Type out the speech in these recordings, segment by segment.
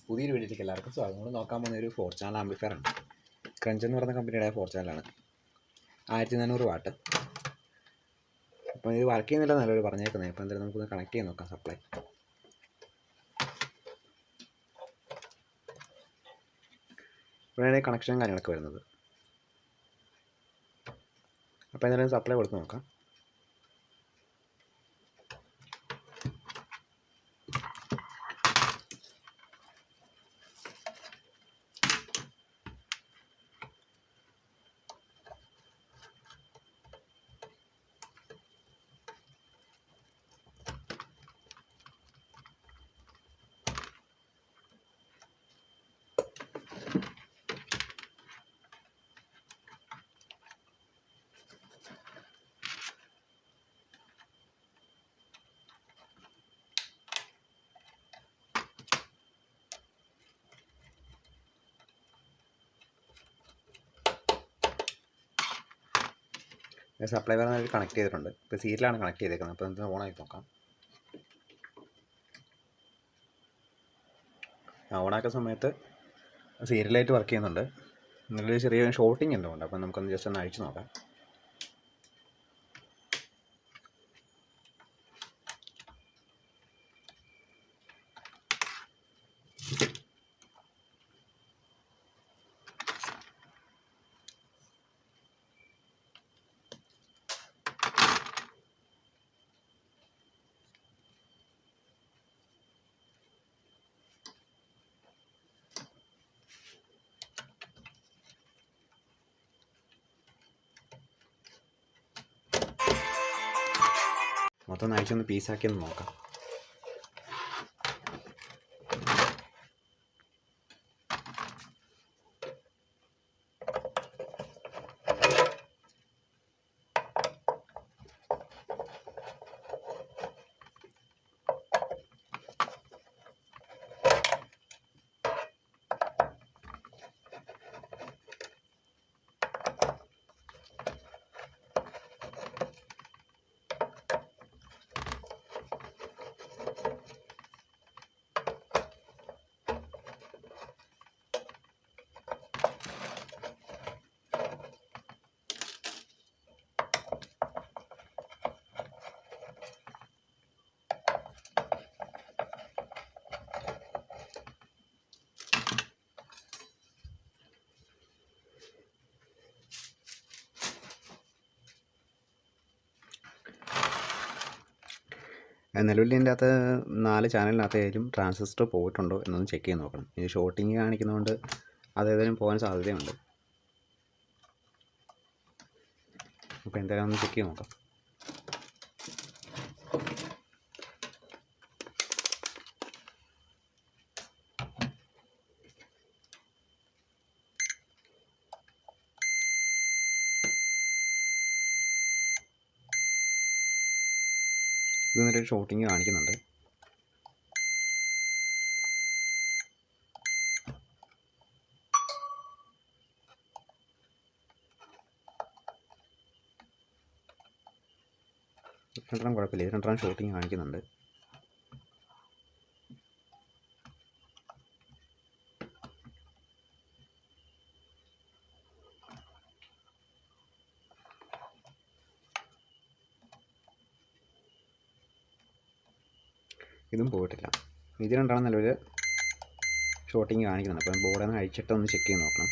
പുതിയൊരു വീഡിയോയിലേക്ക് എല്ലാവർക്കും സ്വാഗതം. നമ്മൾ നോക്കാൻ പോകുന്ന ഒരു 4 ചാനൽ ആംപ്ലിഫയർ ആണ്. ക്രഞ്ച് എന്ന് പറയുന്ന കമ്പനിയുടെ 4 ചാനലാണ്. 1400 വാട്ട്. അപ്പോൾ ഇത് വർക്ക് ചെയ്യുന്നില്ല നല്ലൊരു പറഞ്ഞേക്കുന്നത്. അപ്പോൾ എന്തായാലും നമുക്കൊന്ന് കണക്ട് ചെയ്ത് നോക്കാം സപ്ലൈ. ഇവിടെയാണ് കണക്ഷനും കാര്യങ്ങളൊക്കെ വരുന്നത്. അപ്പോൾ എന്തായാലും സപ്ലൈ കൊടുത്ത് നോക്കാം. സപ്ലൈ പറഞ്ഞാൽ കണക്ട് ചെയ്തിട്ടുണ്ട്. ഇപ്പോൾ സീരിയലാണ് കണക്ട് ചെയ്തേക്കുന്നത്. അപ്പോൾ നമുക്ക് ഓണാക്കി നോക്കാം. ഓണാക്കുന്ന സമയത്ത് സീരിയലായിട്ട് വർക്ക് ചെയ്യുന്നുണ്ട്. നല്ലൊരു ചെറിയ ഷോർട്ടിങ് എന്തുകൊണ്ട്. അപ്പോൾ നമുക്കൊന്ന് ജസ്റ്റ് ഒന്ന് അഴിച്ചു നോക്കാം. മൊത്തം അഴിച്ചൊന്ന് പീസാക്കിയൊന്ന് നോക്കാം. നിലവിൽ ഇതിൻ്റെ അകത്ത് 4 ചാനലിനകത്തായാലും ട്രാൻസിസ്റ്റർ പോയിട്ടുണ്ടോ എന്നൊന്ന് ചെക്ക് ചെയ്ത് നോക്കണം. ഇത് ഷോർട്ടിങ് കാണിക്കുന്നതുകൊണ്ട് അതേതായാലും പോകാൻ സാധ്യതയുണ്ട്. അപ്പോൾ എന്തായാലും ഒന്ന് ചെക്ക് ചെയ്ത് നോക്കാം. ഇത് നല്ലൊരു ഷോർട്ടിങ് കാണിക്കുന്നുണ്ട്. രണ്ടെണ്ണം കുഴപ്പമില്ല. ഇത് രണ്ടെണ്ണം ഷോർട്ടിങ് കാണിക്കുന്നുണ്ട്. ഇതും പോയിട്ടില്ല. ഇത് രണ്ടാണ് നല്ലൊരു ഷോർട്ടിങ് കാണിക്കുന്നുണ്ട്. അപ്പം ബോർഡിൽ നിന്ന് അഴിച്ചിട്ട് ഒന്ന് ചെക്ക് ചെയ്ത് നോക്കണം.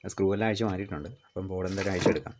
സ്ക്രൂ എല്ലാം അഴിച്ച് മാറ്റിയിട്ടുണ്ട്. അപ്പം ബോർഡ് എന്തായാലും അഴിച്ചെടുക്കാം.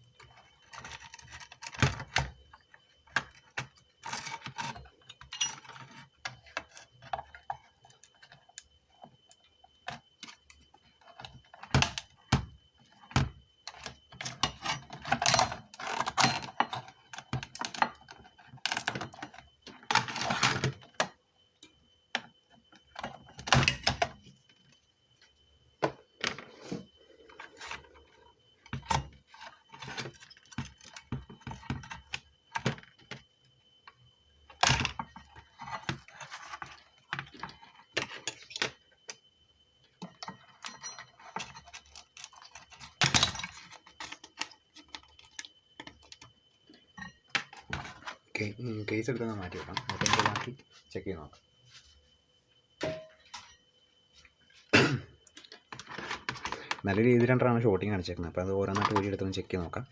കേസ് എടുത്ത് മാറ്റി വെക്കാം. അപ്പോൾ ബാക്കി ചെക്ക് ചെയ്ത് നോക്കാം. നല്ല രീതിയിൽ രണ്ടാണ് ഷോട്ടിങ് കാണിച്ചേക്കുന്നത്. അപ്പോൾ അത് ഓരോന്നായിട്ട് ഊരി എടുത്തൊന്ന് ചെക്ക് ചെയ്ത് നോക്കാം.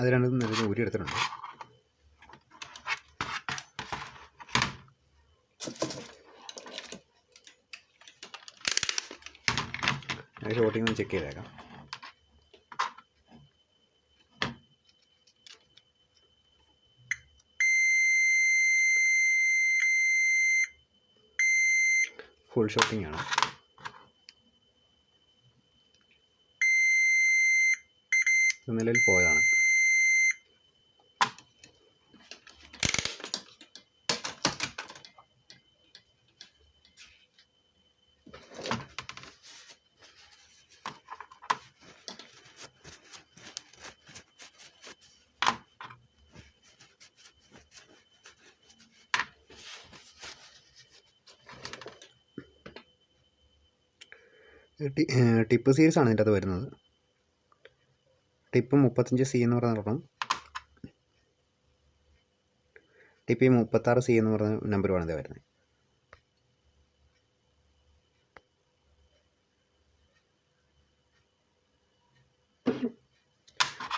അത് രണ്ടും നല്ല ഊരി എടുത്തിട്ടുണ്ട്. ഷോട്ടിങ് ഒന്ന് ചെക്ക് ചെയ്തേക്കാം. ഫുൾ ഷോട്ടിങ് ആണ്. നിലവിൽ പോയതാണ്. ടിപ്പ് സീരീസ് ആണ് ഇതിൻ്റെ അത് വരുന്നത്. ടിപ്പ് 35C എന്ന് പറഞ്ഞ ഒരെണ്ണം, ടിപ്പ് 36C എന്ന് പറഞ്ഞ നമ്പറുമാണ് ഇത് വരുന്നത്.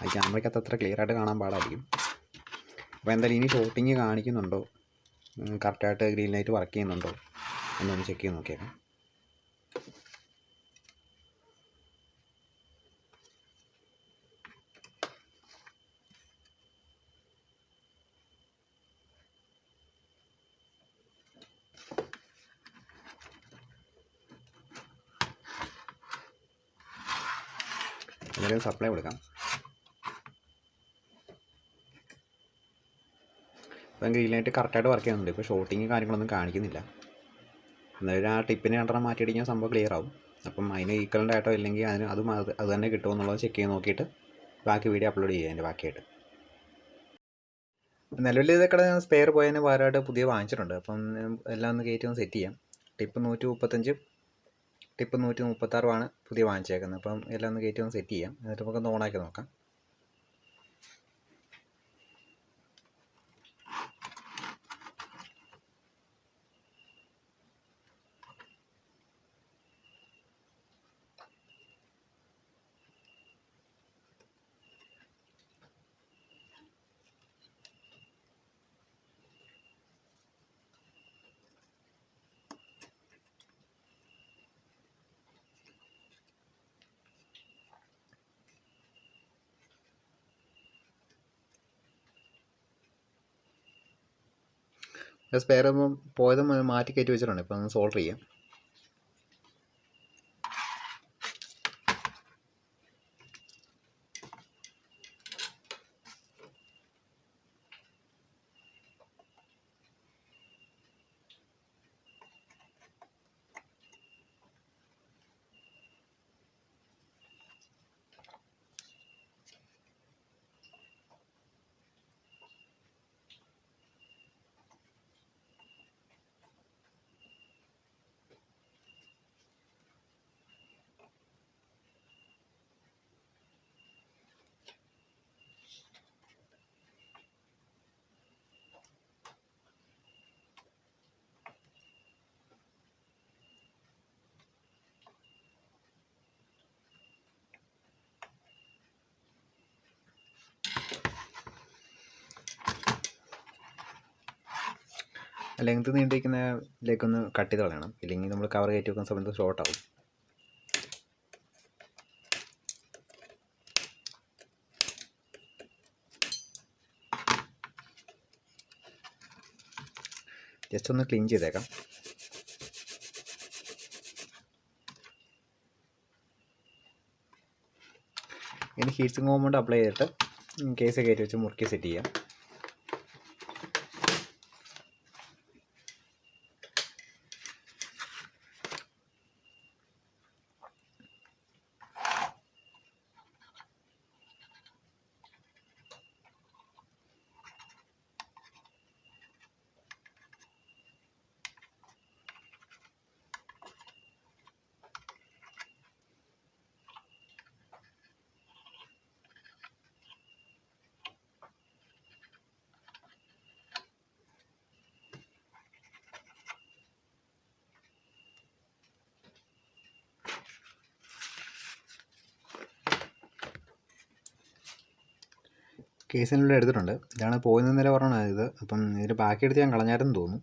ആ ക്യാമറയ്ക്കകത്ത് അത്ര ക്ലിയർ ആയിട്ട് കാണാൻ പാടായിരിക്കും. അപ്പോൾ എന്തായാലും ഇനി ഷോട്ടിങ് കാണിക്കുന്നുണ്ടോ, കറക്റ്റായിട്ട് ഗ്രീൻ ലൈറ്റ് വർക്ക് ചെയ്യുന്നുണ്ടോ എന്നൊന്ന് ചെക്ക് ചെയ്ത് നോക്കിയേക്കാം. എന്തായാലും സപ്ലൈ കൊടുക്കാം. അപ്പം ഗ്രീൻ ലൈറ്റ് കറക്റ്റായിട്ട് വർക്ക് ചെയ്യുന്നുണ്ട്. ഇപ്പോൾ ഷോട്ടിങ് കാര്യങ്ങളൊന്നും കാണിക്കുന്നില്ല. എന്തായാലും ആ ടിപ്പിനെ രണ്ടെണ്ണം മാറ്റിയിടിക്കാൻ സംഭവം ക്ലിയർ ആവും. അപ്പം അതിന് ഈക്വലൻ്റ് ആയിട്ടോ ഇല്ലെങ്കിൽ അതിന് അത് തന്നെ കിട്ടുമോ എന്നുള്ളത് ചെക്ക് ചെയ്ത് നോക്കിയിട്ട് ബാക്കി വീഡിയോ അപ്ലോഡ് ചെയ്യുക അതിൻ്റെ ബാക്കിയായിട്ട്. നിലവിൽ ഇതൊക്കെ സ്പെയർ പോയതിന് പകരമായിട്ട് പുതിയ വാങ്ങിച്ചിട്ടുണ്ട്. അപ്പം എല്ലാം ഒന്ന് കയറ്റി ഒന്ന് സെറ്റ് ചെയ്യാം. ടിപ്പ് 135, ടിപ്പ് 136 പുതിയ വാങ്ങിച്ചേക്കുന്നത്. അപ്പം എല്ലാം ഒന്ന് കയറ്റി ഒന്ന് സെറ്റ് ചെയ്യാം. എന്നിട്ട് നമുക്കൊന്ന് ഓണാക്കി നോക്കാം. സ്പെയർ പോയതും മാറ്റി കയറ്റി വെച്ചിട്ടുണ്ട്. ഇപ്പോൾ ഒന്ന് സോൾഡർ ചെയ്യാം. ലെങ്ത് നീണ്ടിരിക്കുന്നതിലേക്കൊന്ന് കട്ട് ചെയ്ത് കളയണം. ഇല്ലെങ്കിൽ നമ്മൾ കവർ കയറ്റി വെക്കുന്ന സമയത്ത് ഷോർട്ട് ആവും. ജസ്റ്റ് ഒന്ന് ക്ലീൻ ചെയ്തേക്കാം. ഇനി ഹീറ്റ് സിങ്ക് കോമ്പൗണ്ട് അപ്ലൈ ചെയ്തിട്ട് കേസ് കയറ്റി വെച്ച് മുറുക്കി സെറ്റ് ചെയ്യാം. കേസിനുള്ളിൽ എടുത്തിട്ടുണ്ട്. ഇതാണ് പോയിന്ന് ഇന്നലെ പറഞ്ഞത് ഇത്. അപ്പം ഇതിൻ്റെ ബാക്കി എടുത്ത് ഞാൻ കളഞ്ഞായിരുന്നു തോന്നുന്നു.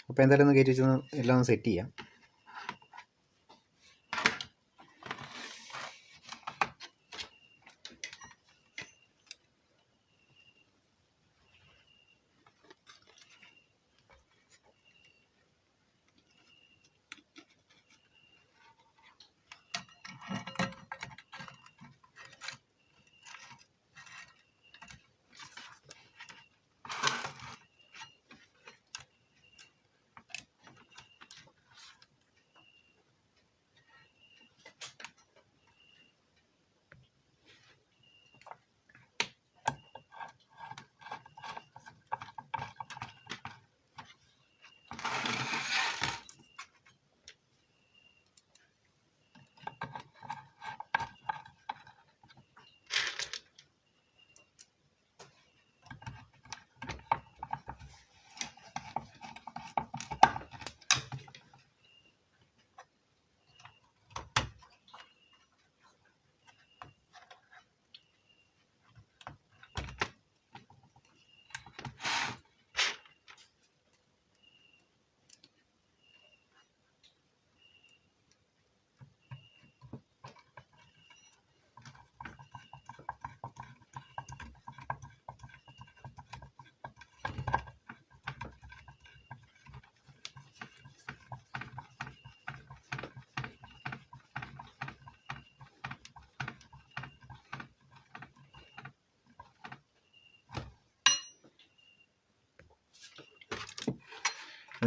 അപ്പോൾ എന്തായാലും ഒന്ന് കയറ്റി വെച്ച് എല്ലാം ഒന്ന് സെറ്റ് ചെയ്യാം.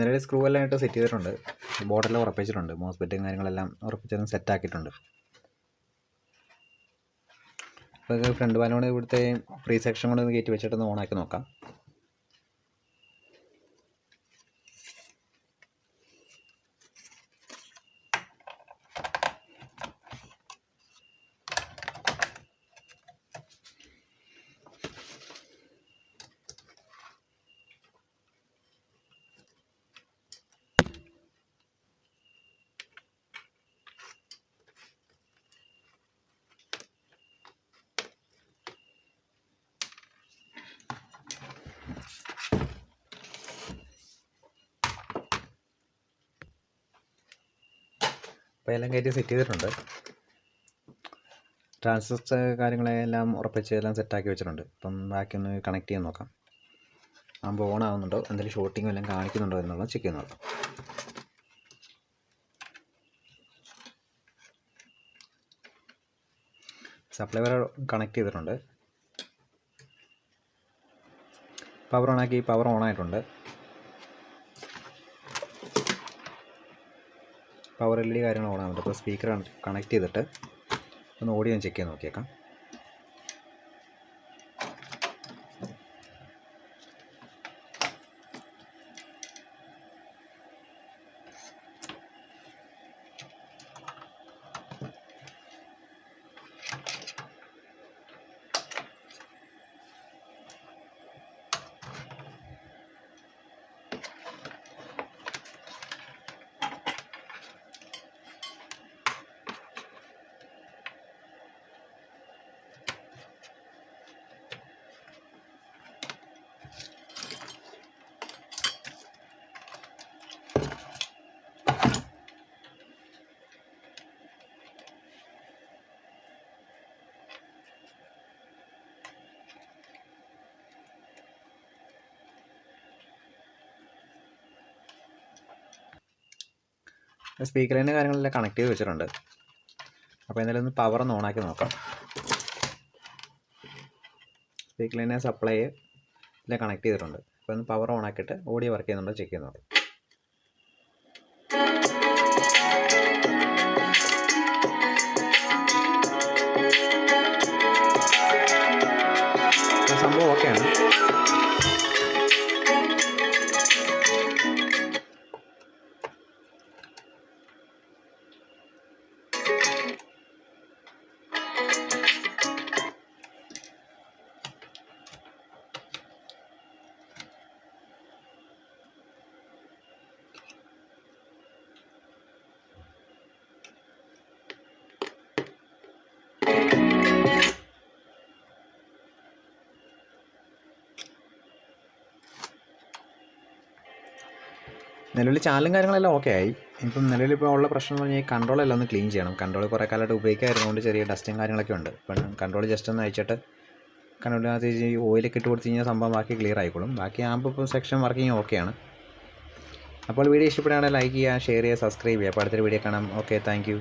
നിലവിൽ സ്ക്രൂ എല്ലാം ഇട്ട് സെറ്റ് ചെയ്തിട്ടുണ്ട്. ബോർഡെല്ലാം ഉറപ്പിച്ചിട്ടുണ്ട്. മോസ്ഫെറ്റും കാര്യങ്ങളെല്ലാം ഉറപ്പിച്ചതും സെറ്റാക്കിയിട്ടുണ്ട്. അപ്പോൾ ഇത് ഫ്രണ്ട് പാനോട് ഇവിടുത്തെ പ്രീ സെക്ഷൻ കൊണ്ട് ഒന്ന് കയറ്റി വെച്ചിട്ടൊന്ന് ഓണാക്കി നോക്കാം. അപ്പോൾ എല്ലാം കയറ്റി സെറ്റ് ചെയ്തിട്ടുണ്ട്. ട്രാൻസിസ്റ്റർ കാര്യങ്ങളെല്ലാം ഉറപ്പിച്ച് എല്ലാം സെറ്റാക്കി വെച്ചിട്ടുണ്ട്. അപ്പം ബാക്കി ഒന്ന് കണക്ട് ചെയ്യാൻ നോക്കാം. ആകുമ്പോൾ ഓൺ ആവുന്നുണ്ടോ, എന്തെങ്കിലും ഷോർട്ടിങ് എല്ലാം കാണിക്കുന്നുണ്ടോ എന്നുള്ളത് ചെക്ക് ചെയ്ത് നോക്കാം. സപ്ലൈ വരെ കണക്ട് ചെയ്തിട്ടുണ്ട്. പവർ ഓണാക്കി. പവർ ഓണായിട്ടുണ്ട്. പവർ LED കാര്യങ്ങൾ ഓണാകുന്നുണ്ട്. അപ്പോൾ സ്പീക്കർ കണക്ട് ചെയ്തിട്ട് ഒന്ന് ഓഡിയോ ചെക്ക് ചെയ്ത് നോക്കിയേക്കാം. സ്പീക്കറിൻ്റെ കാര്യങ്ങളെല്ലാം കണക്ട് ചെയ്ത് വെച്ചിട്ടുണ്ട്. അപ്പോൾ എന്തായാലും ഒന്ന് പവർ ഒന്ന് ഓണാക്കി നോക്കാം. സ്പീക്കറിനെ സപ്ലൈ എല്ലാം കണക്ട് ചെയ്തിട്ടുണ്ട്. അപ്പോൾ ഒന്ന് പവർ ഓണാക്കിയിട്ട് ഓഡിയോ വർക്ക് ചെയ്യുന്നുണ്ടോ ചെക്ക് ചെയ്ത് നോക്കാം. സംഭവം ഓക്കെയാണ്. നിലവിൽ ചാനലും കാര്യങ്ങളെല്ലാം ഓക്കെ ആയി. ഇപ്പം നിലവിലിപ്പോൾ ഉള്ള പ്രശ്നം എന്ന് പറഞ്ഞാൽ ഈ കൺട്രോളെല്ലാം ഒന്ന് ക്ലീൻ ചെയ്യണം. കൺട്രോൾ കുറേ കാലമായിട്ട് ഉപയോഗിക്കാതിരുന്നതുകൊണ്ട് ചെറിയ ഡസ്റ്റും കാര്യങ്ങളൊക്കെ ഉണ്ട്. ഇപ്പം കൺട്രോൾ ജസ്റ്റ് ഒന്ന് അയച്ചിട്ട് കൺട്രോളിനകത്ത് ഈ ഓയിലൊക്കെ ഇട്ട് കൊടുത്ത് കഴിഞ്ഞാൽ സംഭവം ബാക്കി ക്ലിയർ ആയിക്കോളും. ബാക്കി ആകുമ്പോൾ ഇപ്പോൾ സെക്ഷൻ വർക്കിംഗ് ഓക്കെയാണ്. അപ്പോൾ വീഡിയോ ഇഷ്ടപ്പെടുകയാണെങ്കിൽ ലൈക്ക് ചെയ്യുക, ഷെയർ ചെയ്യുക, സബ്സ്ക്രൈബ് ചെയ്യുക. അപ്പോൾ അടുത്തൊരു വീഡിയോ കാണാം. Okay, thank you.